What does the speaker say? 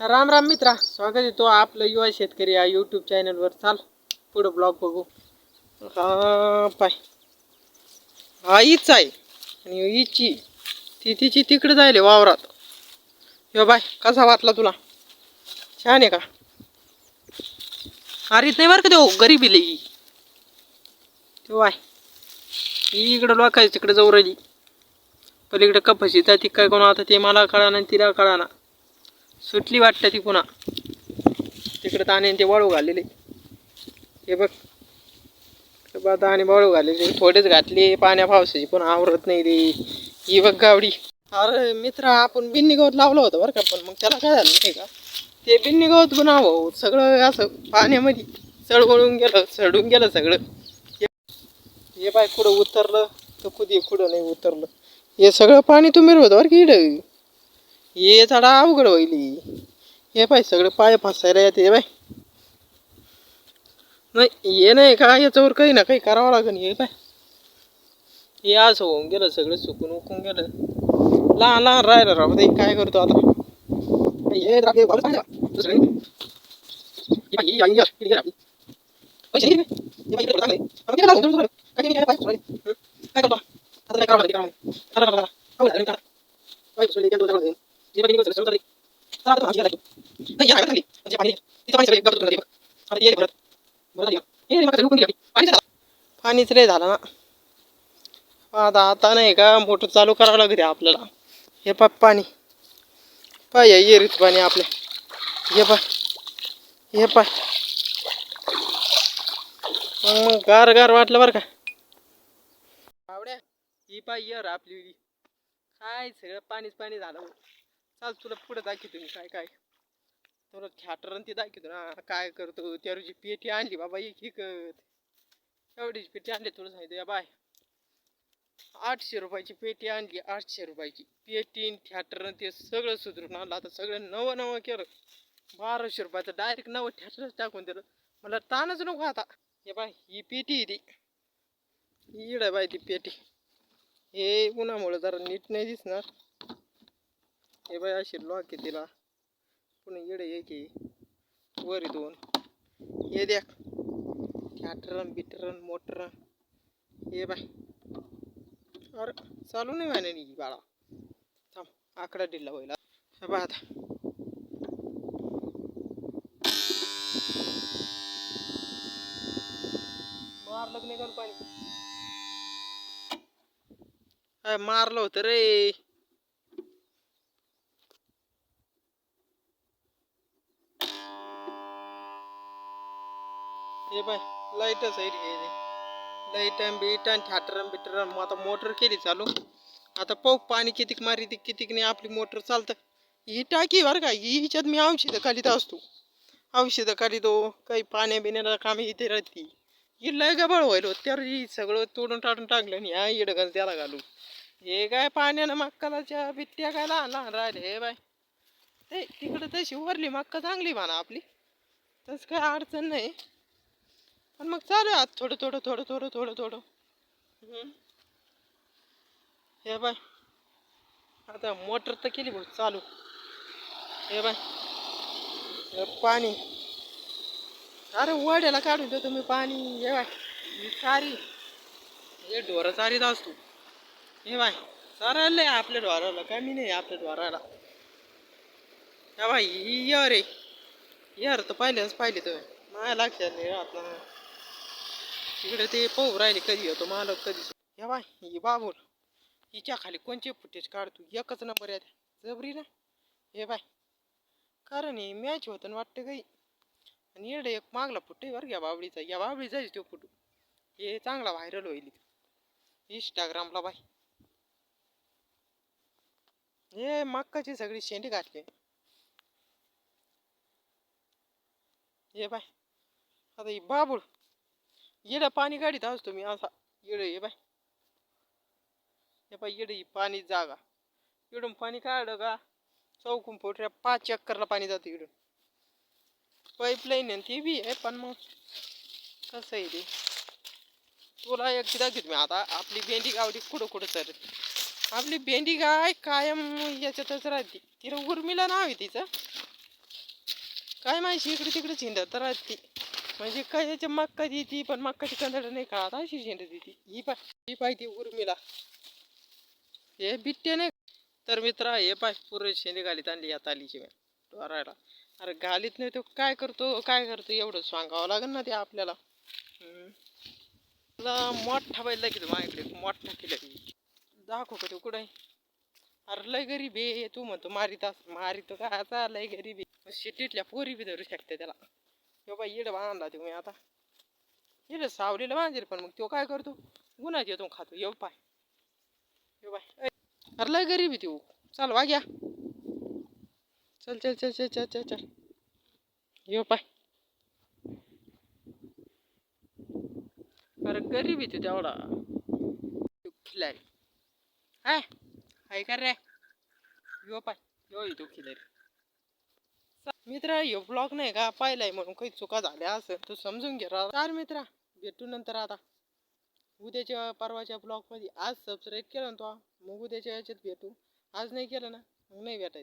राम राम मित्रा, स्वागत आहे तो आपलं युवा शेतकरी या यूट्यूब चॅनलवर. चाल पुढं ब्लॉग बघू. हा पाय, हा हीच आहे आणि हिची ती तिची तिकडे जायले वावरात. यो बाय, कसा वाटला तुला? छान आहे का? हरीत नाही बरं का तो, गरीब लई तो बाय. ही इकडं लोकायचं तिकडे जाऊ राहिली, पलीकडे कपाशी ती काय कोण आता ते मला कळा ना तिला कळा ना. सुटली वाटतं ती पुन्हा तिकडे ताने ते वाळू घालेले. हे बघ आणि वाळू घालेले, थोडेच घातले पाण्या पावसाची पण आवरत नाही रे. ही बघ गावडी. अरे मित्रा, आपण बिन्नी गवत लावलं होतं बरं का, पण मग त्याला काय झालं नाही का, ते बिन्नी गवत बनावं सगळं असं पाण्यामध्ये सडून गेलं सगळं. हे बाय कुठं उतरलं तर कुठं नाही उतरलं. हे सगळं पाणी तुम्ही होतं बरं की इकडं. हे झाडा अवघड होईल. हे पाय सगळं पाय फसायला येते बाय. नाही हे नाही का, याच्यावर काही ना काही करावं लागेल. हे पाय हे असं होऊन गेलं, सगळं सुकून उकून गेलं. लहान लहान राहिलं राव ते. काय करतो आता? हे पाणीच रे झालं ना आता. आता नाही का मोटर चालू करावं लागते आपल्याला. हे पाय पाणी, पाय येरीच पाणी आपल्या. हे पाय, हे पाय मग गार गार वाटलं बरं का. आवड्या ही पाय येर आपली काय सगळं पाणीच पाणी झालं. चाल तुला पुढे दाखवतो मी काय काय. तुला थिएटर ते दाखवतो ना काय करतो. त्याची पेटी आणली बाबा एक हिकत. एवढीच पेटी आणली तुला सांगितलं बाय. 800 रुपयाची पेटी आणली. 800 रुपयाची पेटी थिएटर ते सगळं सुधरून आणलं. आता सगळं नवं नवं केलं. 1200 रुपयाचं डायरेक्ट नवं थिएटरच टाकून दिलं. मला ताणच नको आता. हे बाय ही पेटी ती इड बाय ती पेटी. हे उन्हामुळे जरा नीट नाही दिसणार. हे बाय अशी लॉक आहे तिला. पुन्हा इड एक वर दोन. हे द्या थिएटरन बिटरन मोटर. हे बाय अरे चालू नाही व्हायला नाही बाळा. थांब आकडा दिला होईल. हे बा आता मारलं नाही का पाणी? मारलं होतं रे. हे बाय लाईटच आहे रे. लाईट बीट आणि थिएटर बिटर. मग आता मोटर केली चालू. आता पाहू पाणी कितीक मारी कितीक नाही आपली मोटर चालतं. ही टाकी बरं का, हिच्यात मी औषधं काढीत असतो. औषधं काढितो काही पाण्या बिण्याला कामी इथे राहते. ही लय गबाळ व्हायलो तर सगळं तोडून टाटून टाकलं आणि ह्या इड घाल त्याला घालू. हे काय पाण्यानं मक्कालाच्या बिट्ट्या काय लहान लहान राहिले. हे बाय ते तिकडं तशी वरली मक्का चांगली म्हणा आपली, तसं काय अडचण नाही. पण मग चालू आहे थोडं थोडं थोडं थोडं थोडं थोडं. हे बाय आता मोटर तर केली भाऊ चालू. हे बाय पाणी अरे वड्याला काढून देतो मी पाणी. हे बाय चारी हे ढोरं चारीत असतो. हे बाय चारायला आपल्या ढोराला कमी नाही आपल्या ढोराला. हे बाय यर रे यर तर पाहिलेच पाहिले तर माझ्या लक्षात नाही राहत ना. तिकडे ते पाहू राहिले कधी होतो मला कधी. हे बाय ही बाबूल हिच्या खाली कोणचे फुटेज काढतो. एकच नंबर आहे जबरी ना. हे बाय कारण हे मॅच होतं वाटतं काही. आणि येडे एक मागला फुटे बरं घ्या बाबडीचा. या बाबडीचा तो फोटो हे चांगला व्हायरल होईल इंस्टाग्रामला बाय. हे मक्काची सगळी शेंडी घातली. हे बाय आता ही बाबूळ येडं पाणी काढीत असतो मी असा. येडं हे बाय. हे बाय येडं ही पाणी जागा इडून पाणी काढलं का चौकून पोटऱ्या 5 चक्करला पाणी जातं इडून. पाईपलाईन आहे ती बी आहे पण मग कसं आहे ते तुला एकदा दाखवत मी. आता आपली भेंडी गावडी कुठं कुठं चालत. आपली भेंडी गाय कायम याच्यातच राहते. तिला उर्मिला नाव आहे तिचं. काय माहिती इकडे तिकडे झिंडत राहते म्हणजे काय याच्या मक्का देती पण मक्काची कंदड नाही काढत अशी झिंडत देती ही पाहिजे उर्मिला हे बिट्टे नाही. तर मित्रा हे पाय पुरे शेंडी घालीत आणली या तालीची डोरायला. अरे घालीत नाही तो काय करतो एवढं सांगावं लागेल ना ते आपल्याला. तुला मोठा बैल की माझ्याकडे मोठा केला दाखव का तू कुठे. अरे लय गरीब आहे तू म्हणतो मारितो का आता लय गरीब आहे शिटीतल्या पोरी बी धरू शकते त्याला. हो बाई इड बांधला तुम्ही आता इड सावलीला बांधेल पण मग तो काय करतो गुन्हा येतो खातो येऊ पाय येऊ बाय. अरे लय गरीब आहे तू चल वाग्या चल चल चल चल चल चल चल येऊ पाय. अरे गरीब आहे तू तेवढा खिलारी हाय का रे यो पाय यो तू खिलारी. मित्रा ह्यो ब्लॉग नाही का पाहिलाय म्हणून काही चुका झाल्या असं तू समजून घे चार मित्रा भेटू नंतर आता उद्याच्या परवाच्या ब्लॉग मध्ये. आज सबस्क्राईब केलं ना तो मग उद्याच्या याच्यात भेटू. आज नाही केलं ना मग नाही भेटायचं.